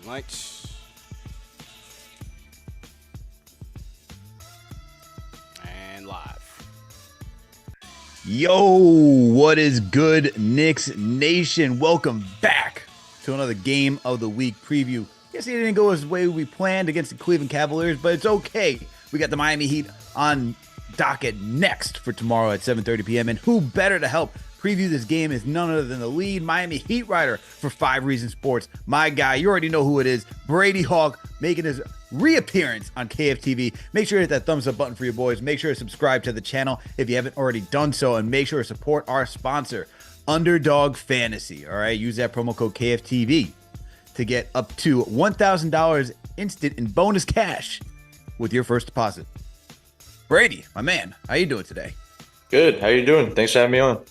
Lights. And live. Yo, what is good, Knicks Nation? Welcome back to another Game of the Week preview. Guess it didn't go as the way we planned against the Cleveland Cavaliers, but it's okay. We got the Miami Heat on docket next for tomorrow at 7:30 p.m. And who better to help preview this game is none other than the lead Miami Heat writer for 5 Reasons Sports. My guy, you already know who it is, Brady Hawk, making his reappearance on KFTV. Make sure to hit that thumbs up button for your boys. Make sure to subscribe to the channel if you haven't already done so, and make sure to support our sponsor, Underdog Fantasy. All right, use that promo code KFTV to get up to $1,000 instant in bonus cash with your first deposit. Brady, my man, how you doing today? Good. How you doing? Thanks for having me on.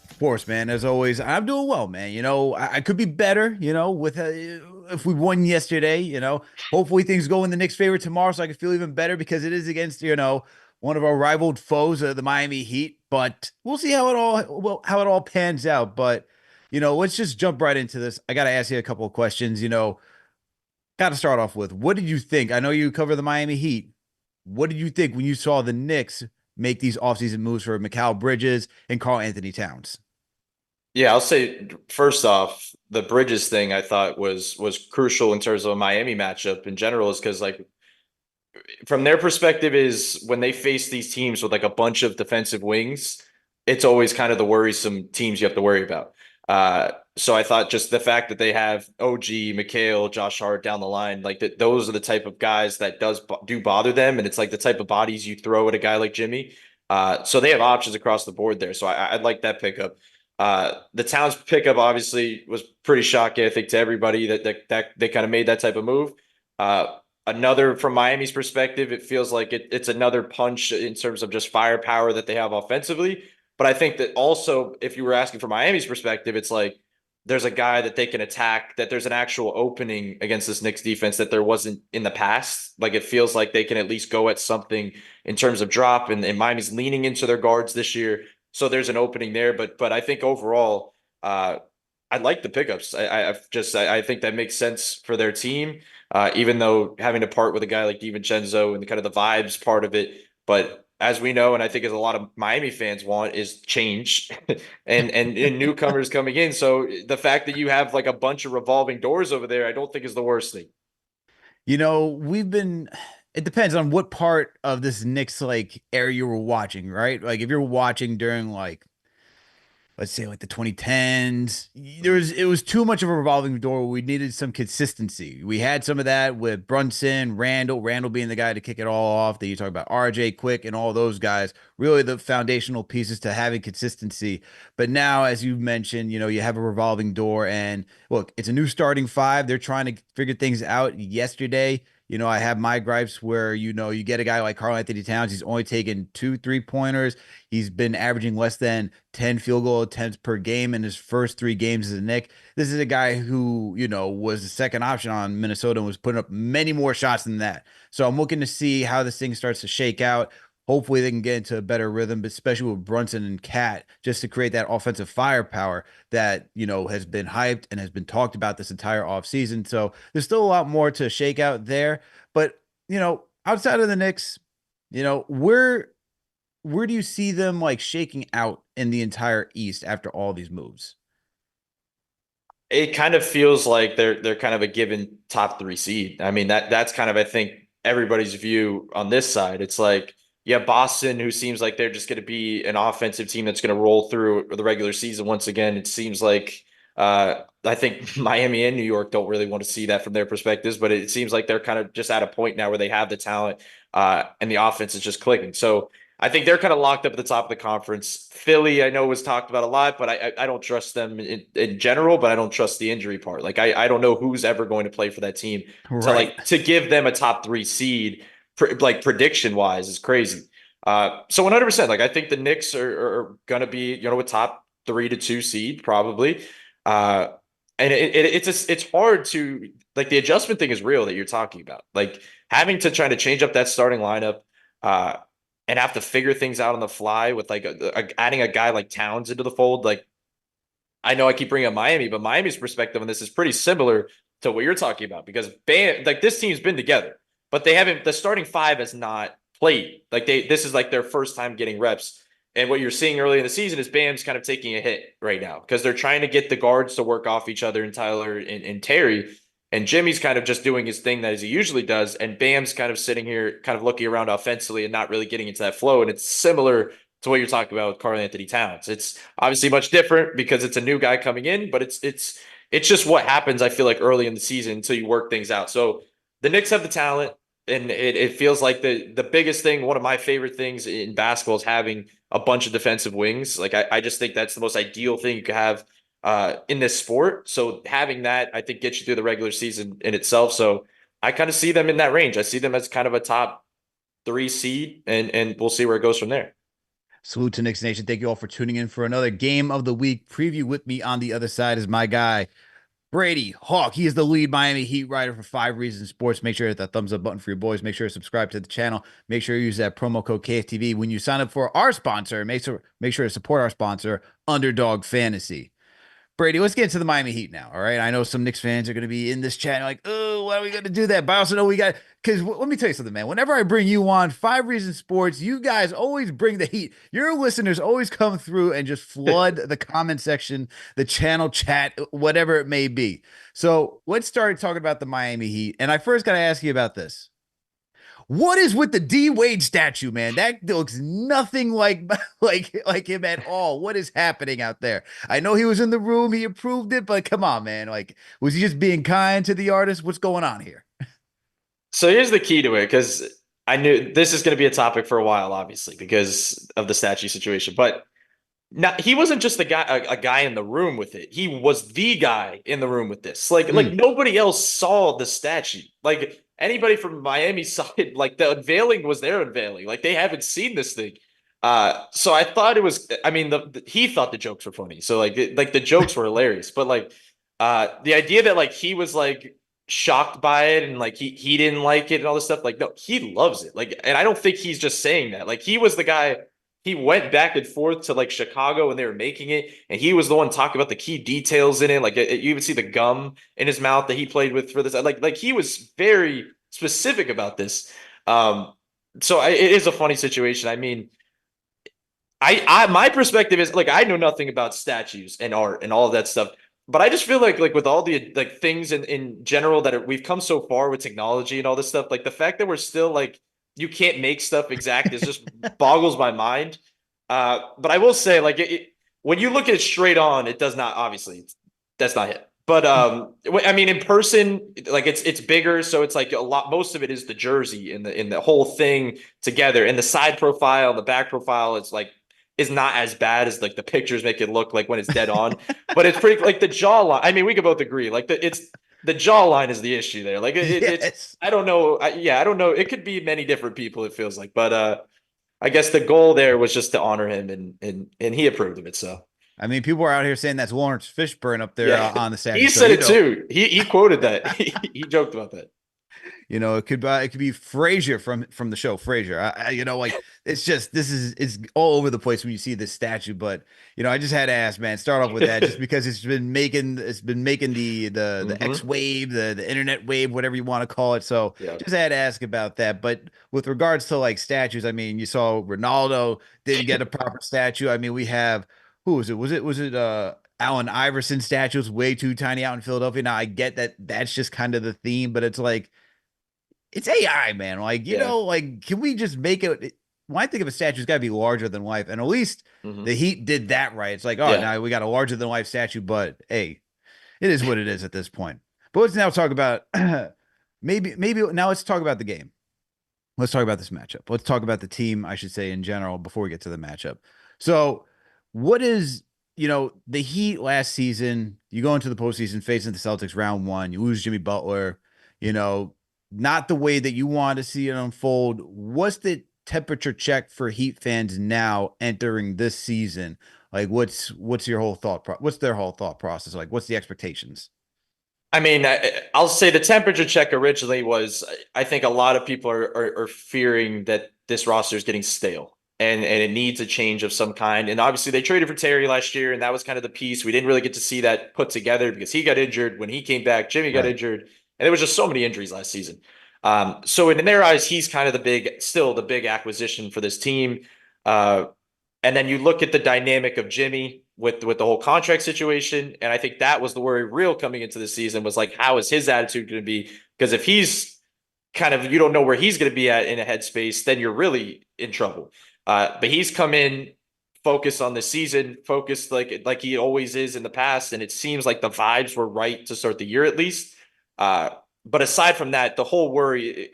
Of course, man. As always, I'm doing well, man. You know, I could be better, you know, with if we won yesterday, you know. Hopefully things go in the Knicks' favor tomorrow so I can feel even better because it is against, you know, one of our rivaled foes, the Miami Heat. But we'll see how it all pans out. But, you know, let's just jump right into this. I got to ask you a couple of questions. You know, got to start off with, what did you think? I know you cover the Miami Heat. What did you think when you saw the Knicks make these offseason moves for Mikal Bridges and Karl Anthony Towns? Yeah, I'll say first off, the Bridges thing I thought was crucial in terms of a Miami matchup in general, is because like from their perspective is when they face these teams with like a bunch of defensive wings, it's always kind of the worrisome teams you have to worry about. So I thought just the fact that they have OG, Mikal, Josh Hart down the line, like that, those are the type of guys that do bother them, and it's like the type of bodies you throw at a guy like Jimmy. So they have options across the board there. So I like that pickup. The Towns pickup obviously was pretty shocking, I think, to everybody that they kind of made that type of move. Another from Miami's perspective, it feels like it's another punch in terms of just firepower that they have offensively. But I think that also, if you were asking from Miami's perspective, it's like there's a guy that they can attack, that there's an actual opening against this Knicks defense that there wasn't in the past. Like it feels like they can at least go at something in terms of drop, and Miami's leaning into their guards this year. So there's an opening there. But I think overall, I like the pickups. I think that makes sense for their team, even though having to part with a guy like DiVincenzo and kind of the vibes part of it. But as we know, and I think as a lot of Miami fans want, is change and newcomers coming in. So the fact that you have like a bunch of revolving doors over there, I don't think is the worst thing. You know, it depends on what part of this Knicks like area you were watching, right? Like if you're watching during like, let's say like the 2010s, it was too much of a revolving door. We needed some consistency. We had some of that with Brunson, Randall being the guy to kick it all off. That you talk about RJ Quick and all those guys, really the foundational pieces to having consistency. But now, as you mentioned, you know, you have a revolving door, and look, it's a new starting five. They're trying to figure things out. Yesterday, you know, I have my gripes where, you know, you get a guy like Karl Anthony Towns. He's only taken 2 3-pointers. He's been averaging less than 10 field goal attempts per game in his first 3 games as a Knick. This is a guy who, you know, was the second option on Minnesota and was putting up many more shots than that. So I'm looking to see how this thing starts to shake out. Hopefully they can get into a better rhythm, but especially with Brunson and Cat, just to create that offensive firepower that, you know, has been hyped and has been talked about this entire offseason. So there's still a lot more to shake out there. But, you know, outside of the Knicks, you know, where do you see them like shaking out in the entire East after all these moves? It kind of feels like they're kind of a given top 3 seed. I mean, that's kind of, I think, everybody's view on this side. It's like, yeah, Boston, who seems like they're just going to be an offensive team that's going to roll through the regular season once again. It seems like I think Miami and New York don't really want to see that from their perspectives, but it seems like they're kind of just at a point now where they have the talent, and the offense is just clicking. So I think they're kind of locked up at the top of the conference. Philly, I know, was talked about a lot, but I don't trust them in general, but I don't trust the injury part. Like I don't know who's ever going to play for that team Right. to give them a top 3 seed, like prediction wise, is crazy. So 100%, like I think the Knicks are going to be, you know, a top 3 to 2 seed probably. Uh, and it's hard to, like, the adjustment thing is real that you're talking about, like having to try to change up that starting lineup. Uh, and have to figure things out on the fly with like adding a guy like Towns into the fold. Like I know I keep bringing up Miami, but Miami's perspective on this is pretty similar to what you're talking about, because Bam, like this team's been together, but they haven't, the starting five has not played. Like this is like their first time getting reps. And what you're seeing early in the season is Bam's kind of taking a hit right now because they're trying to get the guards to work off each other, and Tyler and Terry. And Jimmy's kind of just doing his thing that as he usually does. And Bam's kind of sitting here, kind of looking around offensively and not really getting into that flow. And it's similar to what you're talking about with Karl Anthony Towns. It's obviously much different because it's a new guy coming in, but it's just what happens, I feel like, early in the season until you work things out. So the Knicks have the talent. And it feels like the biggest thing, one of my favorite things in basketball is having a bunch of defensive wings. Like I just think that's the most ideal thing you could have in this sport. So having that, I think, gets you through the regular season in itself. So I kind of see them in that range. I see them as kind of a top 3 seed, and we'll see where it goes from there. Salute to Knicks Nation. Thank you all for tuning in for another game of the week preview. With me on the other side is my guy, Brady Hawk. He is the lead Miami Heat writer for 5 Reasons Sports. Make sure to hit that thumbs up button for your boys. Make sure to subscribe to the channel. Make sure you use that promo code KFTV when you sign up for our sponsor. Make sure to support our sponsor, Underdog Fantasy. Brady, let's get into the Miami Heat now. All right. I know some Knicks fans are going to be in this chat like, oh, why are we going to do that? But I also know we got, because let me tell you something, man. Whenever I bring you on 5 Reasons Sports, you guys always bring the heat. Your listeners always come through and just flood the comment section, the channel chat, whatever it may be. So let's start talking about the Miami Heat. And I first got to ask you about this. What is with the D Wade statue, man? That looks nothing like him at all. What is happening out there? I know he was in the room, he approved it, but come on, man. Like, was he just being kind to the artist? What's going on here? So here's the key to it, because I knew this is going to be a topic for a while, obviously, because of the statue situation. But now he wasn't just a guy in the room with it. He was the guy in the room with this. Like nobody else saw the statue. Like anybody from Miami side, like the unveiling was their unveiling. Like they haven't seen this thing. So I thought it was. I mean, he thought the jokes were funny. So like the jokes were hilarious. But like the idea that like he was like shocked by it and like he didn't like it and all this stuff. Like no, he loves it. Like, and I don't think he's just saying that. Like he was the guy. He went back and forth to like Chicago when they were making it, and he was the one talking about the key details in it. Like you even see the gum in his mouth that he played with for this. Like he was very specific about this. So it is a funny situation. I mean, I my perspective is like I know nothing about statues and art and all of that stuff, but I just feel like with all the like things in general that we've come so far with technology and all this stuff, like the fact that we're still like you can't make stuff exact is just boggles my mind. But I will say, like, when you look at it straight on, it does not, obviously, that's not it. But I mean, in person, like it's bigger, so it's like a lot. Most of it is the jersey in the whole thing together, and the side profile, the back profile, it's like is not as bad as like the pictures make it look like when it's dead on. But it's pretty like the jawline. I mean, we could both agree, like the jawline is the issue there. Like it's I don't know. I don't know. It could be many different people, it feels like. But I guess the goal there was just to honor him, and he approved of it. So I mean, people are out here saying that's Lawrence Fishburne up there on the statue. He said it too. He quoted that. He joked about that. You know, it could be Frasier from the show Frasier. You know, like it's all over the place when you see this statue. But you know, I just had to ask, man, start off with that, just because it's been making the X wave, the internet wave, whatever you want to call it. So just had to ask about that. But with regards to like statues, I mean, you saw Ronaldo didn't get a proper statue. I mean, we have who was it? Was it Allen Iverson statue was way too tiny out in Philadelphia. Now I get that that's just kind of the theme, but it's like. It's AI, man. Like, you know, like, can we just make it? When I think of a statue, it's got to be larger than life. And at least the Heat did that right. It's like, oh, now we got a larger than life statue, but hey, it is what it is at this point. But let's now talk about maybe now let's talk about the game. Let's talk about this matchup. Let's talk about the team, I should say, in general, before we get to the matchup. So, what is, you know, the Heat last season? You go into the postseason facing the Celtics round 1, you lose Jimmy Butler, you know. Not the way that you want to see it unfold. What's the temperature check for Heat fans now entering this season? Like, what's your whole what's their whole thought process? Like, what's the expectations? I mean, I'll say the temperature check originally was, I think a lot of people are fearing that this roster is getting stale. and it needs a change of some kind. And obviously they traded for Terry last year, and that was kind of the piece. We didn't really get to see that put together because he got injured. When he came back, Jimmy got injured, and there was just so many injuries last season. So in their eyes, he's kind of still the big acquisition for this team. And then you look at the dynamic of Jimmy with the whole contract situation, and I think that was the worry real coming into the season was like, how is his attitude going to be? Because if he's kind of, you don't know where he's going to be at in a headspace, then you're really in trouble. But he's come in focused on the season, focused like he always is in the past, and it seems like the vibes were right to start the year at least. But aside from that, the whole worry,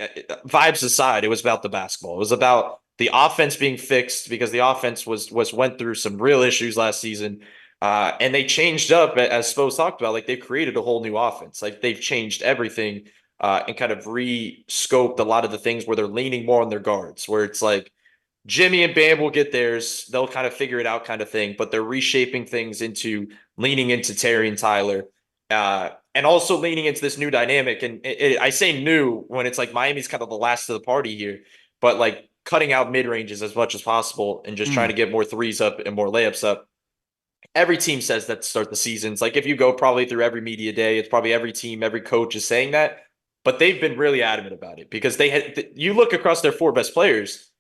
vibes aside, it was about the basketball. It was about the offense being fixed because the offense went through some real issues last season. And they changed up, as Spo talked about, like they've created a whole new offense. Like they've changed everything and kind of re-scoped a lot of the things where they're leaning more on their guards, where it's like Jimmy and Bam will get theirs. They'll kind of figure it out kind of thing, but they're reshaping things into leaning into Terry and Tyler. And also leaning into this new dynamic. And I say new when it's like Miami's kind of the last of the party here, but like cutting out mid ranges as much as possible and just trying to get more threes up and more layups up. Every team says that to start the seasons. Like if you go probably through every media day, it's probably every team, every coach is saying that, but they've been really adamant about it because you look across their 4 best players,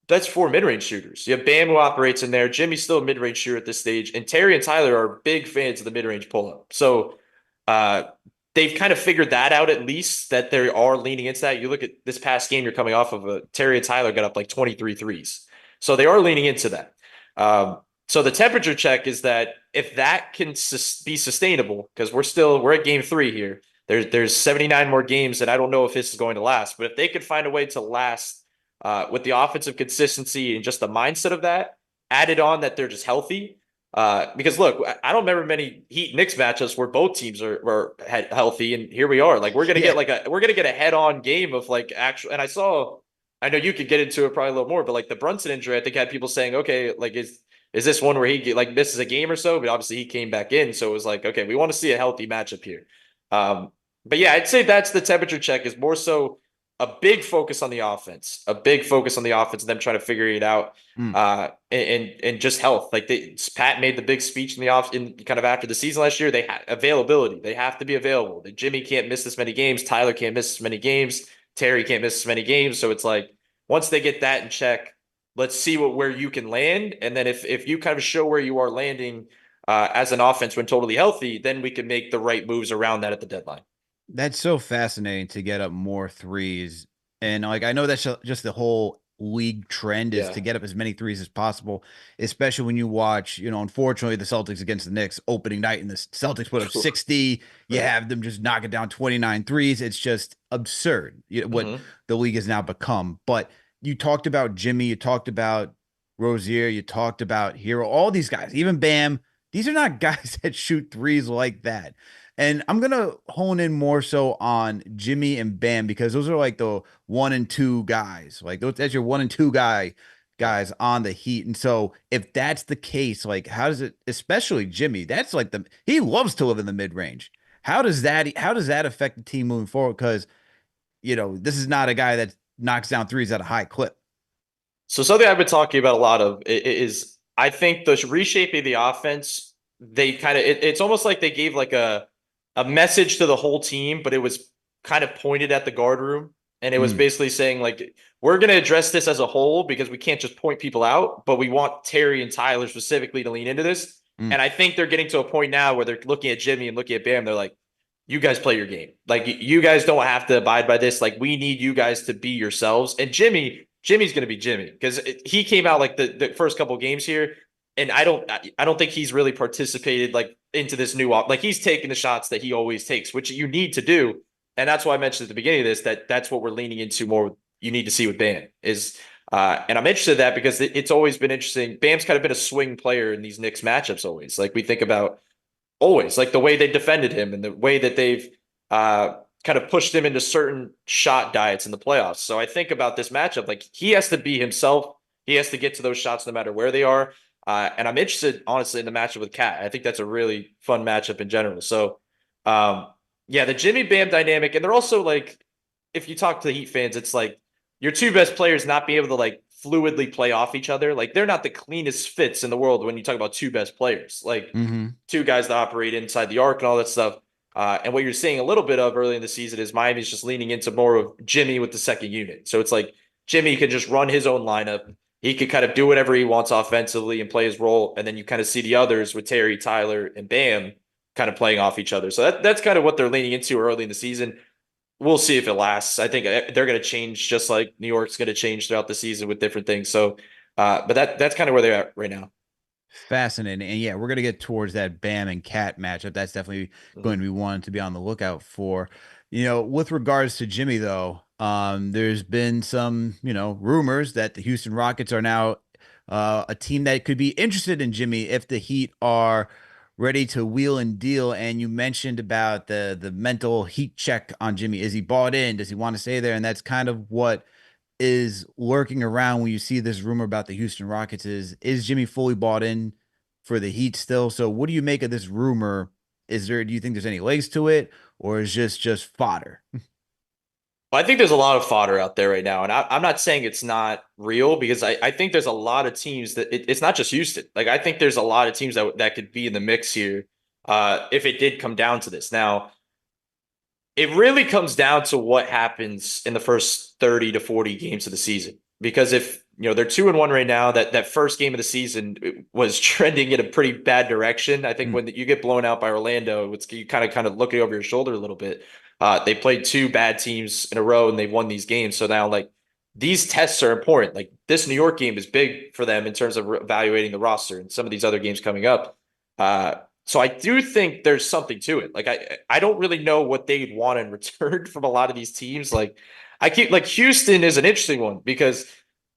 that's 4 mid-range shooters. You have Bam who operates in there. Jimmy's still a mid-range shooter at this stage, and Terry and Tyler are big fans of the mid-range pull-up. So they've kind of figured that out at least, that they are leaning into that. You look at this past game you're coming off of, Terry and Tyler got up like 23 threes. So they are leaning into that. So the temperature check is that if that can be sustainable, because we're at game 3 here. There's 79 more games, and I don't know if this is going to last. But if they could find a way to last with the offensive consistency and just the mindset of that, added on that they're just healthy. Because look, I don't remember many Heat Knicks matchups where both teams were healthy, and here we are. Like we're gonna get a head-on game of like actual. And I know you could get into it probably a little more, but like the Brunson injury, I think had people saying, okay, like is this one where he like misses a game or so? But obviously he came back in, so it was like, okay, we want to see a healthy matchup here. But yeah, I'd say that's the temperature check is more so a big focus on the offense, and them trying to figure it out, and just health. Like Pat made the big speech in kind of after the season last year. They had availability. They have to be available. Jimmy can't miss this many games. Tyler can't miss as many games. Terry can't miss as many games. So it's like, once they get that in check, let's see where you can land. And then if you kind of show where you are landing as an offense when totally healthy, then we can make the right moves around that at the deadline. That's so fascinating to get up more threes. And like, I know that's just the whole league trend is to get up as many threes as possible, especially when you watch, unfortunately the Celtics against the Knicks opening night and the Celtics put up 60, you have them just knocking down 29 threes. It's just absurd what the league has now become. But you talked about Jimmy, you talked about Rozier, you talked about Hero, all these guys, even Bam. These are not guys that shoot threes like that. And I'm going to hone in more so on Jimmy and Bam because those are like the 1 and 2 guys. Like that's your 1 and 2 guys on the Heat. And so if that's the case, like how does it, especially Jimmy, that's like he loves to live in the mid range. How does that affect the team moving forward? Because, this is not a guy that knocks down threes at a high clip. So something I've been talking about a lot of is I think the reshaping the offense, they kind of, it's almost like they gave like a message to the whole team, but it was kind of pointed at the guard room. And it was basically saying like, we're going to address this as a whole because we can't just point people out, but we want Terry and Tyler specifically to lean into this. And I think they're getting to a point now where they're looking at Jimmy and looking at Bam. They're like, you guys play your game. Like you guys don't have to abide by this. Like we need you guys to be yourselves. And Jimmy's going to be Jimmy because he came out like the first couple of games here. And I don't think he's really participated like into this new like he's taking the shots that he always takes, which you need to do. And that's why I mentioned at the beginning of this, that's what we're leaning into more. You need to see with Bam is, and I'm interested in that because it's always been interesting. Bam's kind of been a swing player in these Knicks matchups always. Like we think about always like the way they defended him and the way that they've kind of pushed him into certain shot diets in the playoffs. So I think about this matchup, like he has to be himself. He has to get to those shots no matter where they are. And I'm interested, honestly, in the matchup with Cat. I think that's a really fun matchup in general. So, yeah, the Jimmy Bam dynamic. And they're also like, if you talk to the Heat fans, it's like your 2 best players not being able to like fluidly play off each other. Like they're not the cleanest fits in the world when you talk about two best players, like two guys that operate inside the arc and all that stuff. And what you're seeing a little bit of early in the season is Miami's just leaning into more of Jimmy with the second unit. So it's like Jimmy can just run his own lineup. He could kind of do whatever he wants offensively and play his role. And then you kind of see the others with Terry, Tyler, and Bam kind of playing off each other. So that's kind of what they're leaning into early in the season. We'll see if it lasts. I think they're going to change just like New York's going to change throughout the season with different things. So, but that's kind of where they're at right now. Fascinating. And yeah, we're going to get towards that Bam and Cat matchup. That's definitely going to be one to be on the lookout for. With regards to Jimmy, though, there's been some, rumors that the Houston Rockets are now a team that could be interested in Jimmy if the Heat are ready to wheel and deal. And you mentioned about the mental heat check on Jimmy. Is he bought in? Does he want to stay there? And that's kind of what is lurking around when you see this rumor about the Houston Rockets is Jimmy fully bought in for the Heat still? So what do you make of this rumor? Do you think there's any legs to it, or is just fodder? I think there's a lot of fodder out there right now. And I'm not saying it's not real, because I think there's a lot of teams that it's not just Houston. Like, I think there's a lot of teams that could be in the mix here if it did come down to this. Now, it really comes down to what happens in the first 30 to 40 games of the season. Because if they're 2-1 right now, that first game of the season was trending in a pretty bad direction. I think when you get blown out by Orlando, you kind of looking over your shoulder a little bit. They played two bad teams in a row and they won these games. So now, like, these tests are important. Like, this New York game is big for them in terms of evaluating the roster and some of these other games coming up. So I do think there's something to it. Like, I don't really know what they'd want in return from a lot of these teams. Like, Houston is an interesting one because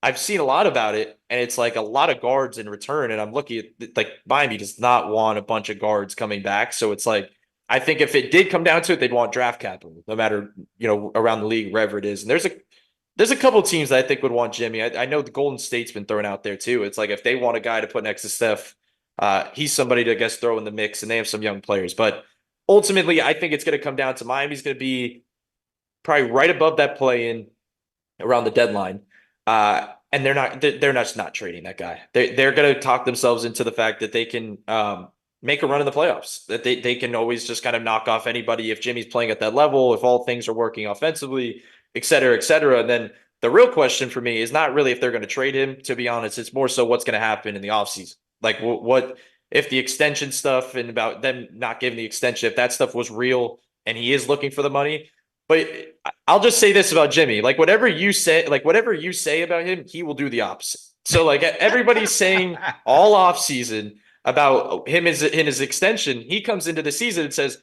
I've seen a lot about it, and it's like a lot of guards in return. And I'm looking at, like, Miami does not want a bunch of guards coming back. So it's like, I think if it did come down to it, they'd want draft capital, no matter, around the league, wherever it is. And there's a couple teams that I think would want Jimmy. I know the Golden State's been thrown out there too. It's like, if they want a guy to put next to Steph, he's somebody to, I guess, throw in the mix, and they have some young players. But ultimately, I think it's going to come down to Miami's going to be probably right above that play-in around the deadline. And they're not trading that guy. They're going to talk themselves into the fact that they can make a run in the playoffs, that they can always just kind of knock off anybody if Jimmy's playing at that level, if all things are working offensively, et cetera, et cetera. And then the real question for me is not really if they're going to trade him, to be honest. It's more so what's going to happen in the offseason. Like, what if the extension stuff and about them not giving the extension, if that stuff was real and he is looking for the money. But I'll just say this about Jimmy. Like, whatever you say about him, he will do the opposite. So, like, everybody's saying all offseason about him in his extension, he comes into the season and says,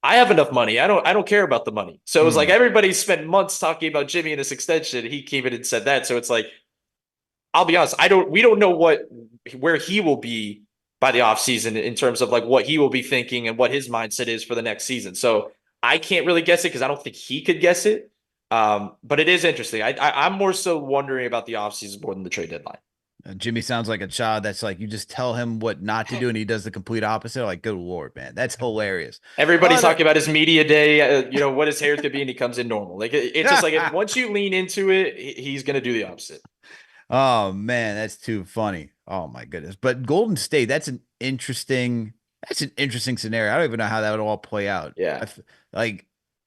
I have enough money. I don't care about the money. So it was like everybody spent months talking about Jimmy and his extension. He came in and said that. So it's like, I'll be honest, we don't know where he will be by the offseason in terms of, like, what he will be thinking and what his mindset is for the next season. So I can't really guess it because I don't think he could guess it. But it is interesting. I'm more so wondering about the offseason more than the trade deadline. Jimmy sounds like a child that's like, you just tell him what not to do and he does the complete opposite. Like, good Lord, man, that's hilarious. Everybody's talking about his media day, what his hair could be, and he comes in normal. Like, it's just like, once you lean into it, he's going to do the opposite. Oh man, that's too funny. Oh my goodness. But Golden State, that's an interesting scenario. I don't even know how that would all play out. Yeah.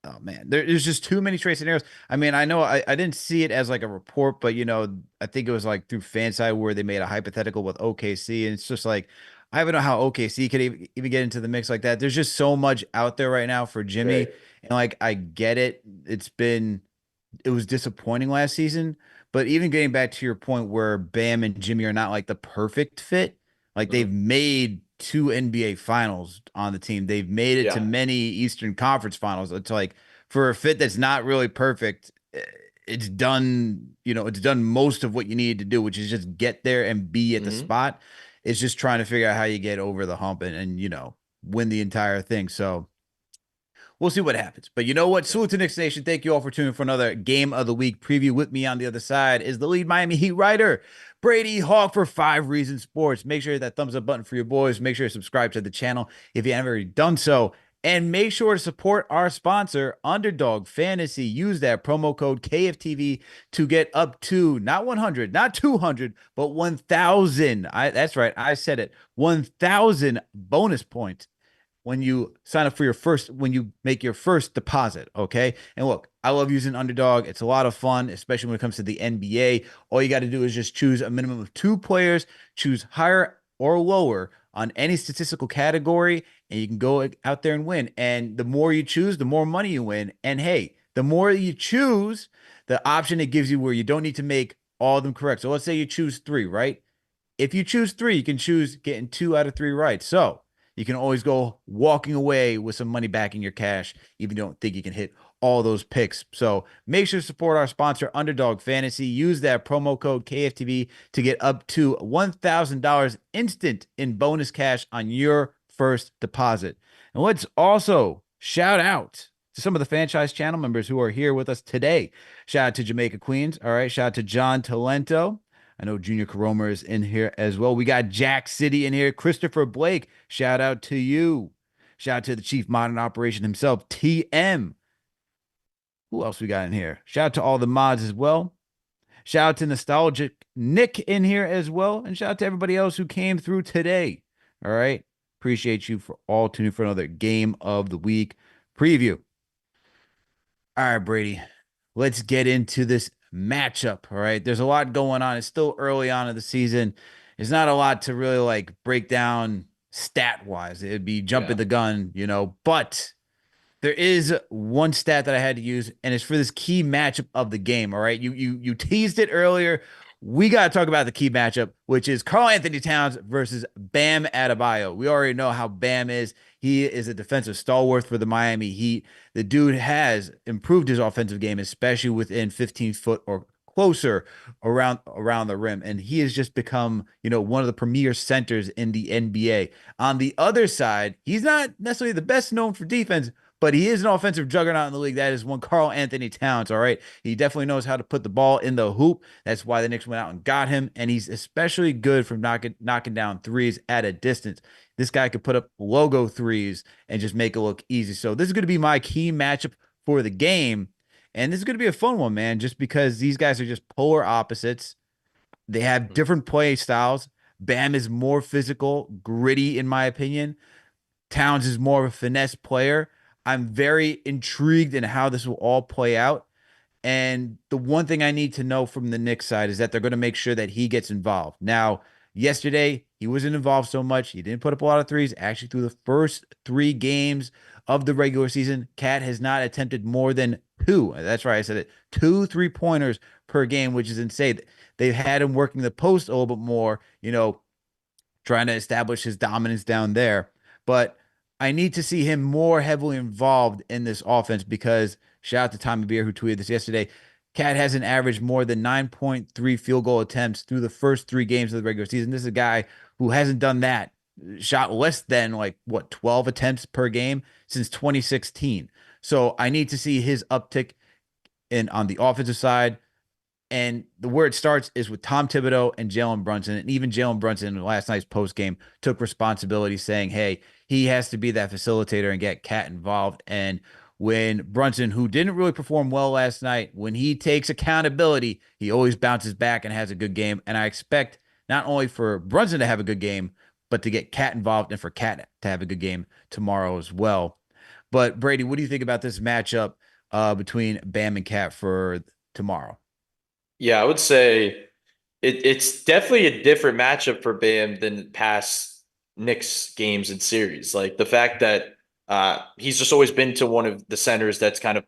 Oh man, there's just too many trade scenarios. I mean, I know I didn't see it as like a report, but I think it was like through Fanside where they made a hypothetical with OKC, and it's just like, I don't know how OKC could even get into the mix like that. There's just so much out there right now for Jimmy, Right. and like, I get it. It was disappointing last season, but even getting back to your point where Bam and Jimmy are not like the perfect fit, like they've made 2 NBA finals on the team. They've made it to many Eastern Conference finals. It's like, for a fit that's not really perfect, it's done, it's done most of what you need to do, which is just get there and be at the spot. It's just trying to figure out how you get over the hump and win the entire thing. So we'll see what happens. But you know what? Salute to Knicks Nation. Thank you all for tuning in for another Game of the Week preview. With me on the other side is the lead Miami Heat writer, Brady Hawk, for 5 Reasons Sports. Make sure you hit that thumbs up button for your boys. Make sure you subscribe to the channel if you haven't already done so. And make sure to support our sponsor, Underdog Fantasy. Use that promo code KFTV to get up to not 100, not 200, but 1,000. That's right. I said it. 1,000 bonus points when you sign up for when you make your first deposit. Okay. And look, I love using Underdog. It's a lot of fun, especially when it comes to the NBA. All you got to do is just choose a minimum of 2 players, choose higher or lower on any statistical category, and you can go out there and win. And the more you choose, the more money you win. And hey, the more you choose, the option it gives you where you don't need to make all of them correct. So let's say you choose 3, right? If you choose 3, you can choose getting 2 out of 3 right. So you can always go walking away with some money back in your cash, even if you don't think you can hit all those picks. So make sure to support our sponsor, Underdog Fantasy. Use that promo code KFTV to get up to $1,000 instant in bonus cash on your first deposit. And let's also shout out to some of the franchise channel members who are here with us today. Shout out to Jamaica Queens. All right. Shout out to John Talento. I know Junior Caroma is in here as well. We got Jack City in here. Christopher Blake, shout out to you. Shout out to the Chief Modern Operation himself, TM. Who else we got in here? Shout out to all the mods as well. Shout out to Nostalgic Nick in here as well. And shout out to everybody else who came through today. All right. Appreciate you for all tuning for another Game of the Week preview. All right, Brady. Let's get into this matchup. All right. There's a lot going on. It's still early on in the season. There's not a lot to really like break down stat wise. It'd be jumping the gun, but there is one stat that I had to use, and it's for this key matchup of the game. All right. You teased it earlier. We got to talk about the key matchup, which is Karl Anthony Towns versus Bam Adebayo. We already know how Bam is. He is a defensive stalwart for the Miami Heat. The dude has improved his offensive game, especially within 15 foot or closer around the rim. And he has just become, one of the premier centers in the NBA. On the other side, he's not necessarily the best known for defense, but he is an offensive juggernaut in the league. That is one Karl Anthony Towns, all right? He definitely knows how to put the ball in the hoop. That's why the Knicks went out and got him, and he's especially good from knocking down threes at a distance. This guy could put up logo threes and just make it look easy. So this is going to be my key matchup for the game, and this is going to be a fun one, man, just because these guys are just polar opposites. They have different play styles. Bam is more physical, gritty, in my opinion. Towns is more of a finesse player. I'm very intrigued in how this will all play out. And the one thing I need to know from the Knicks side is that they're going to make sure that he gets involved. Now, yesterday, he wasn't involved so much. He didn't put up a lot of threes. Actually, through the first 3 games of the regular season, Cat has not attempted more than 2. That's right. I said it. 2 3-pointers per game, which is insane. They've had him working the post a little bit more, trying to establish his dominance down there. But I need to see him more heavily involved in this offense because shout out to Tommy Beer who tweeted this yesterday. Cat hasn't averaged more than 9.3 field goal attempts through the first 3 games of the regular season. This is a guy who hasn't done that, shot less than 12 attempts per game since 2016. So I need to see his uptick on the offensive side. And where it starts is with Tom Thibodeau and Jalen Brunson. And even Jalen Brunson in last night's post game took responsibility saying, hey, he has to be that facilitator and get Cat involved. And when Brunson, who didn't really perform well last night, when he takes accountability, he always bounces back and has a good game. And I expect not only for Brunson to have a good game, but to get Cat involved and for Cat to have a good game tomorrow as well. But Brady, what do you think about this matchup between Bam and Cat for tomorrow? Yeah, I would say it's definitely a different matchup for Bam than past Knicks games and series. Like the fact that he's just always been to one of the centers that's kind of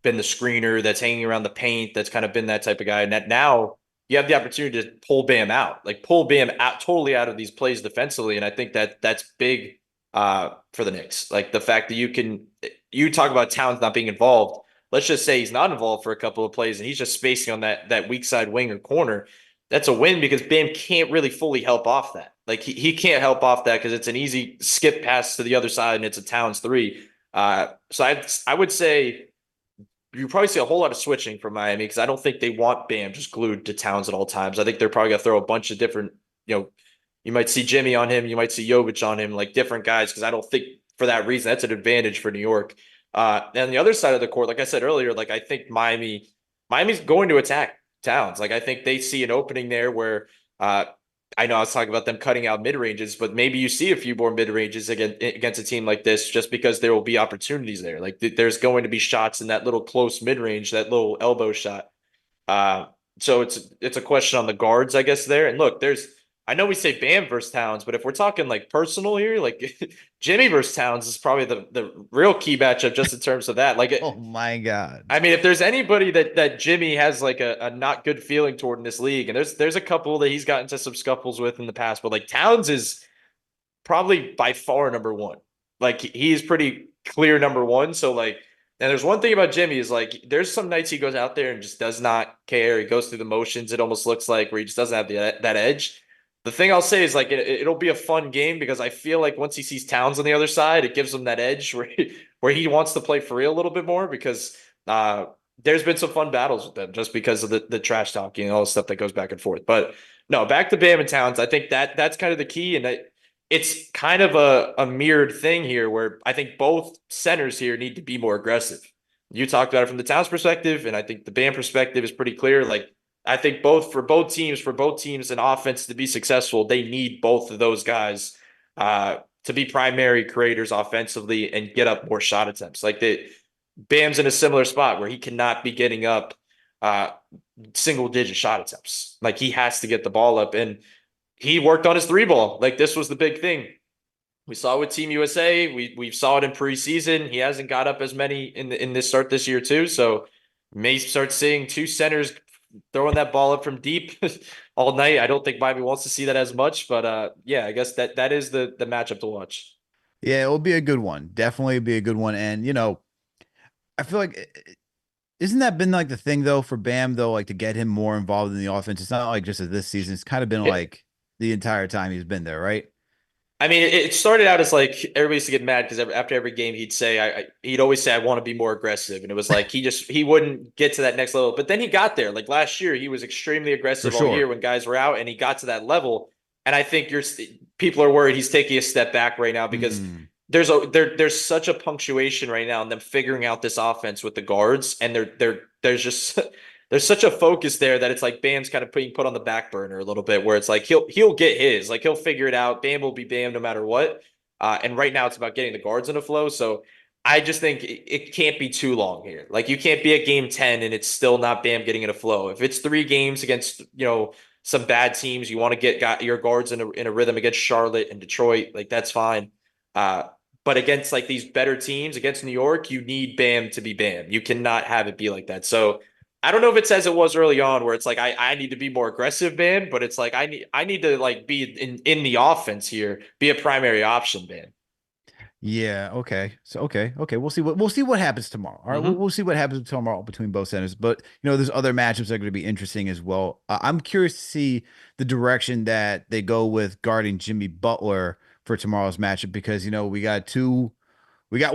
been the screener, that's hanging around the paint, that's kind of been that type of guy. And that now you have the opportunity to pull Bam out, pull Bam out totally out of these plays defensively. And I think that that's big for the Knicks. Like the fact that you talk about Towns not being involved. Let's just say he's not involved for a couple of plays and he's just spacing on that weak side wing or corner. That's a win because Bam can't really fully help off that. Like he can't help off that because it's an easy skip pass to the other side and it's a Towns 3. So I would say you probably see a whole lot of switching from Miami because I don't think they want Bam just glued to Towns at all times. I think they're probably going to throw a bunch of different, you might see Jimmy on him, you might see Jovic on him, like different guys because I don't think for that reason. That's an advantage for New York. And the other side of the court, like I said earlier, like I think Miami's going to attack Towns. Like I think they see an opening there where I know I was talking about them cutting out mid ranges, but maybe you see a few more mid ranges against a team like this, just because there will be opportunities there. Like there's going to be shots in that little close mid range, that little elbow shot. Uh, so it's a question on the guards, I guess, there. And look, I know we say Bam versus Towns, but if we're talking like personal here, like Jimmy versus Towns is probably the real key matchup just in terms of that. Like, Oh my God. I mean, if there's anybody that Jimmy has like a not good feeling toward in this league, and there's a couple that he's gotten into some scuffles with in the past, but like Towns is probably by far number one. Like he's pretty clear number one. So like, and there's one thing about Jimmy is like, there's some nights he goes out there and just does not care. He goes through the motions. It almost looks like where he just doesn't have that edge. The thing I'll say is like, it'll be a fun game because I feel like once he sees Towns on the other side, it gives him that edge where he wants to play for real a little bit more because there's been some fun battles with them just because of the trash talking and all the stuff that goes back and forth. But no, back to Bam and Towns. I think that's kind of the key. And it's kind of a mirrored thing here where I think both centers here need to be more aggressive. You talked about it from the Towns perspective, and I think the Bam perspective is pretty clear. Like, I think for both teams in offense to be successful, they need both of those guys to be primary creators offensively and get up more shot attempts. Like Bam's in a similar spot where he cannot be getting up single digit shot attempts. Like he has to get the ball up, and he worked on his three ball. Like this was the big thing. We saw it with Team USA. We saw it in preseason. He hasn't got up as many in this start this year too. So may start seeing two centers throwing that ball up from deep all night. I don't think Miami wants to see that as much, but yeah, I guess that is the matchup to watch. Yeah, it will be a good one. Definitely be a good one. And I feel like isn't that been like the thing though for Bam though, like to get him more involved in the offense? It's not like just this season. It's kind of been Yeah. like the entire time he's been there, right? I mean, it started out as like everybody used to get mad because after every game he'd always say I want to be more aggressive, and it was like he wouldn't get to that next level. But then he got there. Like last year, he was extremely For aggressive all year sure. when guys were out, and he got to that level. And I think people are worried he's taking a step back right now because Mm. there's such a punctuation right now in them figuring out this offense with the guards, and there's just there's such a focus there that it's like Bam's kind of being put on the back burner a little bit, where it's like he'll get his, like he'll figure it out. Bam will be Bam no matter what. And right now it's about getting the guards in a flow. So I just think it can't be too long here. Like you can't be at game 10 and it's still not Bam getting in a flow. If it's 3 games against some bad teams, you want to get your guards in a rhythm against Charlotte and Detroit, like that's fine. But against like these better teams, against New York, you need Bam to be Bam. You cannot have it be like that. So I don't know if it's as it was early on, where it's like I need to be more aggressive, Bam, but it's like I need to like be in the offense here, be a primary option, Bam. Yeah. Okay. So okay. We'll see what happens tomorrow. All right. We'll, Mm-hmm. we'll see what happens tomorrow between both centers. But there's other matchups that are going to be interesting as well. I'm curious to see the direction that they go with guarding Jimmy Butler for tomorrow's matchup because we got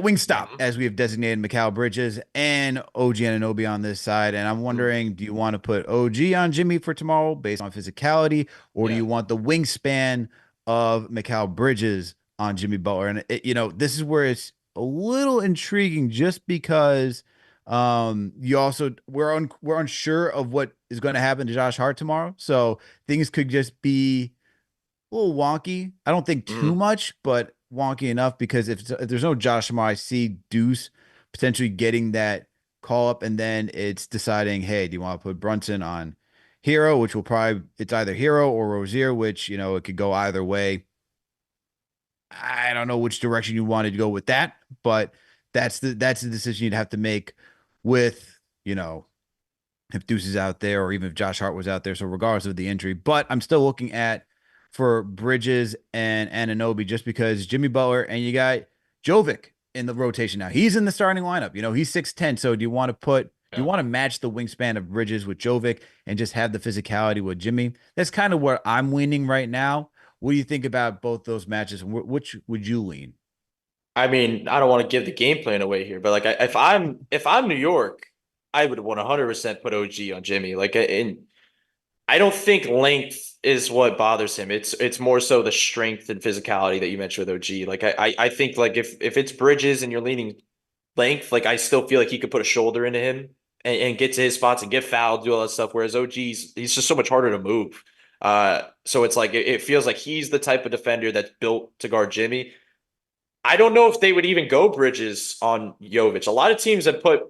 Wingstop Mm-hmm. as we have designated Mikal Bridges and OG Anunoby on this side. And I'm Mm-hmm. wondering, do you want to put OG on Jimmy for tomorrow based on physicality, or do Yeah. you want the wingspan of Mikal Bridges on Jimmy Butler? And this is where it's a little intriguing just because you also we're unsure of what is going to happen to Josh Hart tomorrow. So things could just be a little wonky. I don't think too Mm-hmm. much, but wonky enough because if there's no Josh tomorrow, I see Deuce potentially getting that call up, and then it's deciding, hey, do you want to put Brunson on Hero, which will probably it's either Hero or Rozier, which it could go either way. I don't know which direction you wanted to go with that, but that's the decision you'd have to make with if Deuce is out there or even if Josh Hart was out there. So regardless of the injury, but I'm still looking at for Bridges and Anunoby just because Jimmy Butler and you got Jovic in the rotation now. He's in the starting lineup. He's 6'10". So do you Yeah. want to match the wingspan of Bridges with Jovic and just have the physicality with Jimmy? That's kind of where I'm leaning right now. What do you think about both those matches? And which would you lean? I mean, I don't want to give the game plan away here, but like if I'm New York, I would 100% put OG on Jimmy. Like, and I don't think length is what bothers him. It's more so the strength and physicality that you mentioned with OG. Like I think like if it's Bridges and you're leaning length, like I still feel like he could put a shoulder into him and get to his spots and get fouled, do all that stuff. Whereas OG's he's just so much harder to move. So it's like it feels like he's the type of defender that's built to guard Jimmy. I don't know if they would even go Bridges on Jovic. A lot of teams have put,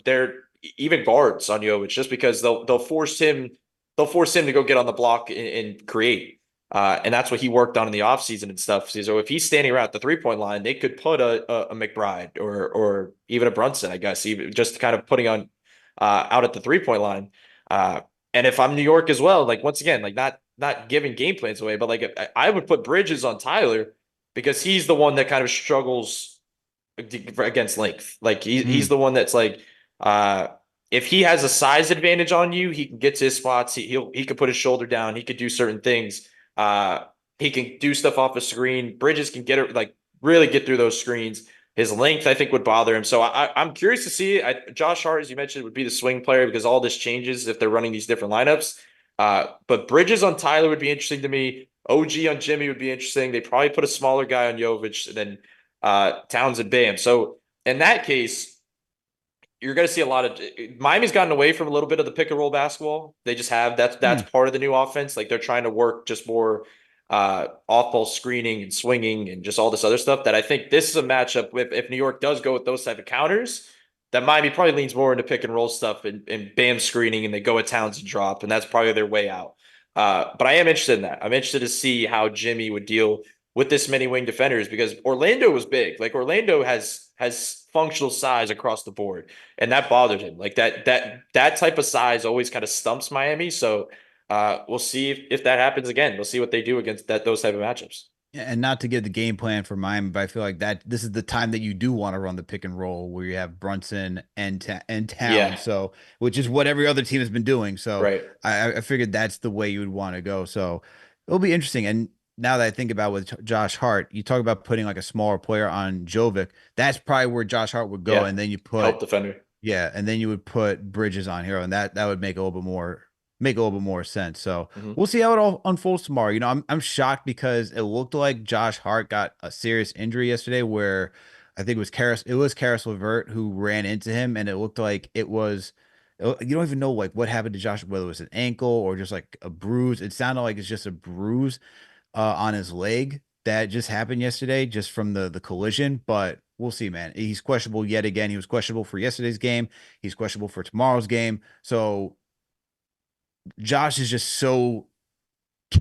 their even guards on Jovic just because they'll force him to go get on the block and create. And that's what he worked on in the offseason and stuff. So if he's standing around at the 3-point line, they could put a McBride or even a Brunson, I guess, even just kind of putting on out at the 3-point line. And if I'm New York as well, like once again, like not giving game plans away, but like I would put Bridges on Tyler because he's the one that kind of struggles against length. Like he's the one that's like, if he has a size advantage on you, he can get to his spots. He could put his shoulder down. He could do certain things. He can do stuff off a screen. Bridges can get it, like really get through those screens. His length, I think, would bother him. So I'm curious to see. Josh Hart, as you mentioned, would be the swing player because all this changes if they're running these different lineups. But Bridges on Tyler would be interesting to me. OG on Jimmy would be interesting. They probably put a smaller guy on Jovic than Towns and Bam. So in that case, you're going to see a lot of Miami's gotten away from a little bit of the pick and roll basketball. They just have that's part of the new offense. Like they're trying to work just more off ball screening and swinging and just all this other stuff. That I think this is a matchup with if New York does go with those type of counters, that Miami probably leans more into pick and roll stuff and Bam screening and they go at Towns and drop, and that's probably their way out. But I am interested in that. I'm interested to see how Jimmy would deal with this many wing defenders because Orlando was big. Like Orlando has functional size across the board, and that bothered him. Like that type of size always kind of stumps Miami. So we'll see if that happens again. We'll see what they do against those type of matchups. And not to give the game plan for Miami, but I feel like that this is the time that you do want to run the pick and roll where you have Brunson and Town. Yeah. So, which is what every other team has been doing. So Right. I figured that's the way you would want to go. So it'll be interesting. And now that I think about with Josh Hart, you talk about putting like a smaller player on Jovic. That's probably where Josh Hart would go. Yeah. And then you put Help defender. yeah, and then you would put Bridges on Hero, and that would make a little bit more sense. So we'll see how it all unfolds tomorrow. You know, I'm shocked because it looked like Josh Hart got a serious injury yesterday, where I think it was Karis LeVert who ran into him, and it looked like it was. You don't even know like what happened to Josh, whether it was an ankle or just like a bruise. It sounded like it's just a bruise on his leg that just happened yesterday, just from the collision. But we'll see, man. He's questionable yet again. He was questionable for yesterday's game. He's questionable for tomorrow's game. So Josh is just so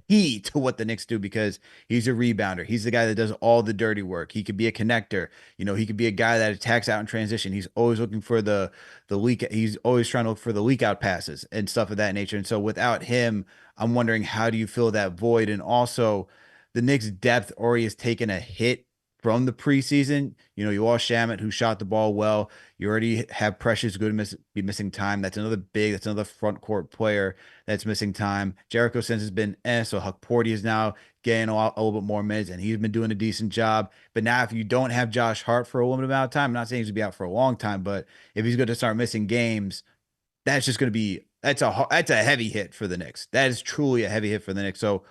key to what the Knicks do because he's a rebounder. He's the guy that does all the dirty work. He could be a connector. You know, he could be a guy that attacks out in transition. He's always looking for the leak. He's always trying to look for the leak out passes and stuff of that nature. And so without him, I'm wondering how do you fill that void? And also the Knicks depth already has taken a hit from the preseason. You know, you lost Shamet, who shot the ball well. You already have Precious good be missing time. That's another front court player that's missing time. Jericho since has been so Huck Porty is now getting a little bit more minutes, and he's been doing a decent job. But now, if you don't have Josh Hart for a limited amount of time, I'm not saying he's gonna be out for a long time, but if he's going to start missing games, that's just going to be that's a heavy hit for the Knicks. That is truly a heavy hit for the Knicks. So,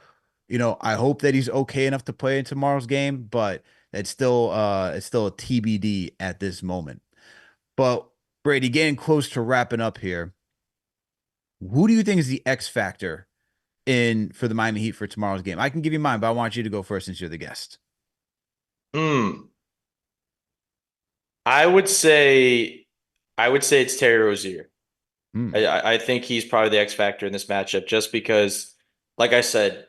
you know, I hope that he's okay enough to play in tomorrow's game, but it's still a TBD at this moment. But Brady, getting close to wrapping up here, who do you think is the X factor for the Miami Heat for tomorrow's game? I can give you mine, but I want you to go first since you're the guest. I would say it's Terry Rozier. I think he's probably the X factor in this matchup just because, like I said,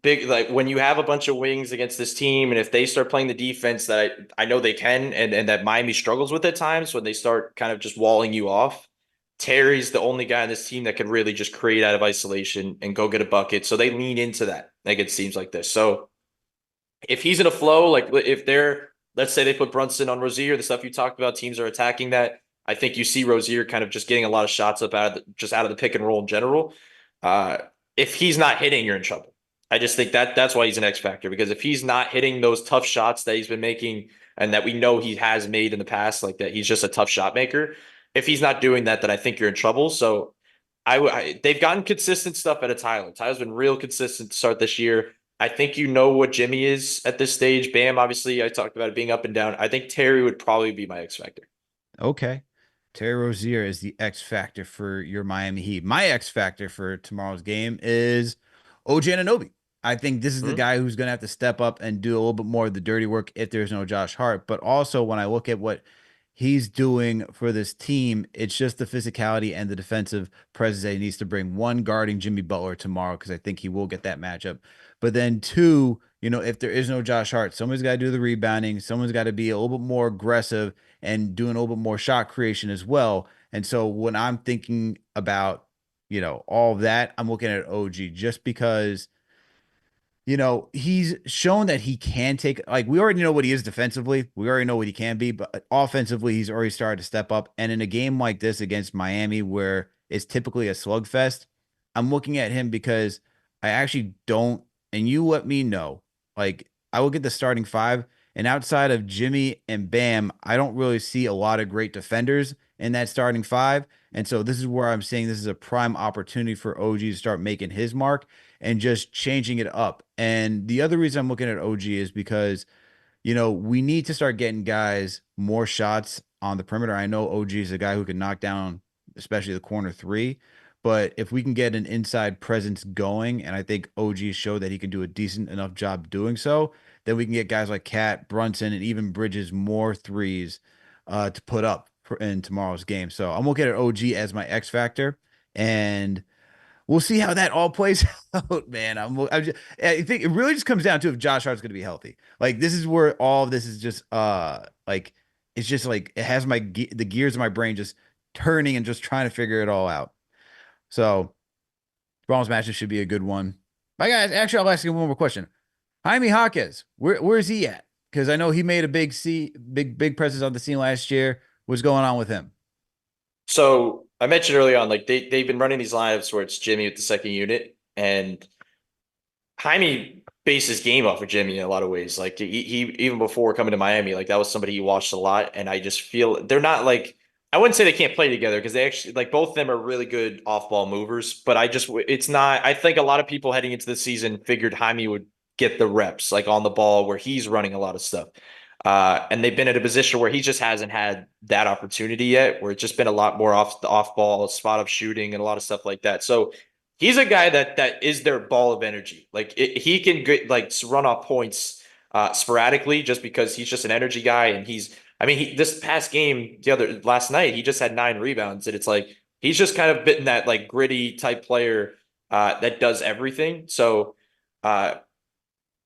big like when you have a bunch of wings against this team, and if they start playing the defense that I know they can, and that Miami struggles with at times when they start kind of just walling you off, Terry's the only guy on this team that can really just create out of isolation and go get a bucket. So they lean into that. Like it seems like this. So if he's in a flow, like if let's say they put Brunson on Rozier, the stuff you talked about, teams are attacking that. I think you see Rozier kind of just getting a lot of shots up out of the pick and roll in general. If he's not hitting, you're in trouble. I just think that's why he's an X factor, because if he's not hitting those tough shots that he's been making and that we know he has made in the past, like that, he's just a tough shot maker. If he's not doing that, then I think you're in trouble. So they've gotten consistent stuff out of Tyler. Tyler's been real consistent to start this year. I think you know what Jimmy is at this stage. Bam, obviously, I talked about it being up and down. I think Terry would probably be my X factor. Okay. Terry Rozier is the X factor for your Miami Heat. My X factor for tomorrow's game is OG Anunoby. I think this is the guy who's going to have to step up and do a little bit more of the dirty work if there's no Josh Hart. But also, when I look at what he's doing for this team, it's just the physicality and the defensive presence that he needs to bring. One, guarding Jimmy Butler tomorrow, because I think he will get that matchup. But then two, if there is no Josh Hart, someone's got to do the rebounding. Someone's got to be a little bit more aggressive and doing a little bit more shot creation as well. And so when I'm thinking about, all of that, I'm looking at OG just because he's shown that he can take, like, we already know what he is defensively. We already know what he can be, but offensively, he's already started to step up. And in a game like this against Miami, where it's typically a slugfest, I'm looking at him because I actually don't, and you let me know, like, I will get the starting five, and outside of Jimmy and Bam, I don't really see a lot of great defenders in that starting five. And so this is where I'm saying this is a prime opportunity for OG to start making his mark and just changing it up. And the other reason I'm looking at OG is because, we need to start getting guys more shots on the perimeter. I know OG is a guy who can knock down, especially the corner three. But if we can get an inside presence going, and I think OG showed that he can do a decent enough job doing so, then we can get guys like Cat, Brunson, and even Bridges more threes to put up in tomorrow's game. So I'm looking at OG as my X factor, and we'll see how that all plays out, man. I think it really just comes down to if Josh Hart's going to be healthy. Like, this is where all of this is just it's just like it has the gears of my brain just turning and just trying to figure it all out. So, Bronze matches should be a good one. My guys, actually, I'll ask you one more question. Jaime Jaquez, where's he at? Because I know he made a big presence on the scene last year. What's going on with him? So I mentioned early on, like they've been running these lineups where it's Jimmy with the second unit, and Jaime based his game off of Jimmy in a lot of ways. Like he even before coming to Miami, like that was somebody he watched a lot, and I just feel they're not like, I wouldn't say they can't play together because they actually, like, both of them are really good off-ball movers, but it's not, I think a lot of people heading into the season figured Jaime would get the reps, like, on the ball where he's running a lot of stuff. And they've been at a position where he just hasn't had that opportunity yet, where it's just been a lot more off-ball, spot-up shooting and a lot of stuff like that. So he's a guy that is their ball of energy. Like, he can get, like, run off points sporadically just because he's just an energy guy, and this past game, last night, he just had 9 rebounds, and it's like he's just kind of bitten that, like, gritty type player that does everything. So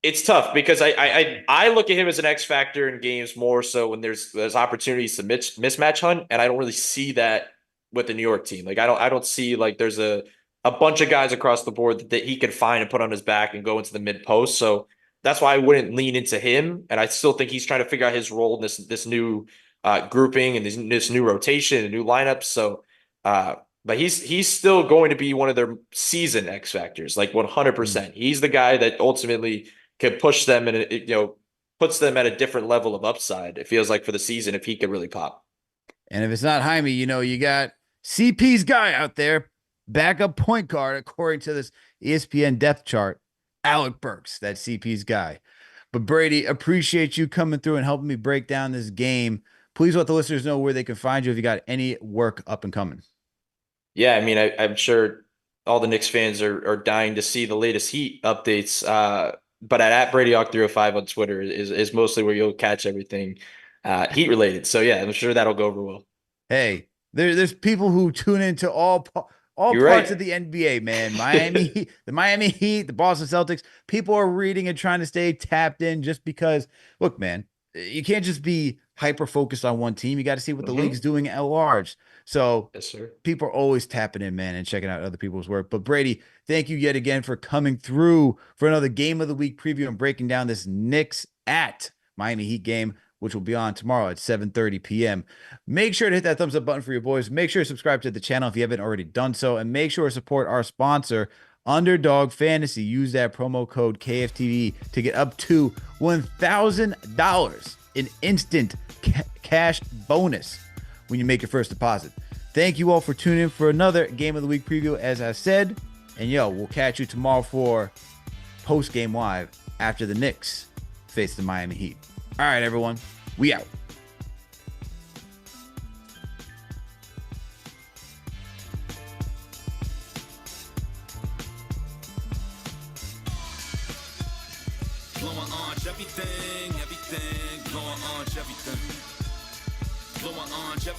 it's tough because I look at him as an X factor in games more so when there's opportunities to mismatch hunt, and I don't really see that with the New York team. Like, I don't see, like, there's a bunch of guys across the board that he could find and put on his back and go into the mid post. So that's why I wouldn't lean into him. And I still think he's trying to figure out his role in this new grouping and this new rotation and new lineups. So, but he's still going to be one of their season X factors, like 100%. He's the guy that ultimately can push them and puts them at a different level of upside. It feels like for the season if he could really pop. And if it's not Jaime, you got CP's guy out there, backup point guard according to this ESPN depth chart. Alec Burks, that CP's guy. But Brady, appreciate you coming through and helping me break down this game. Please let the listeners know where they can find you if you got any work up and coming. Yeah, I mean, I'm sure all the Knicks fans are dying to see the latest Heat updates. But at BradyHawk305 on Twitter is mostly where you'll catch everything Heat related. So yeah, I'm sure that'll go over well. Hey, there's people who tune into all You're parts right. of the NBA, man. The Miami Heat, the Boston Celtics. People are reading and trying to stay tapped in just because, look, man, you can't just be hyper focused on one team. You got to see what the league's doing at large. So Yes, sir. People are always tapping in, man, and checking out other people's work. But Brady, thank you yet again for coming through for another Game of the Week preview and breaking down this Knicks at Miami Heat game, which will be on tomorrow at 7:30 p.m. Make sure to hit that thumbs up button for your boys. Make sure to subscribe to the channel if you haven't already done so. And make sure to support our sponsor, Underdog Fantasy. Use that promo code KFTV to get up to $1,000 in instant cash bonus when you make your first deposit. Thank you all for tuning in for another Game of the Week preview, as I said. And yo, we'll catch you tomorrow for post-game live after the Knicks face the Miami Heat. All right, everyone. We out. Blowing orange, everything, blowing orange, everything. Blowing orange, everything.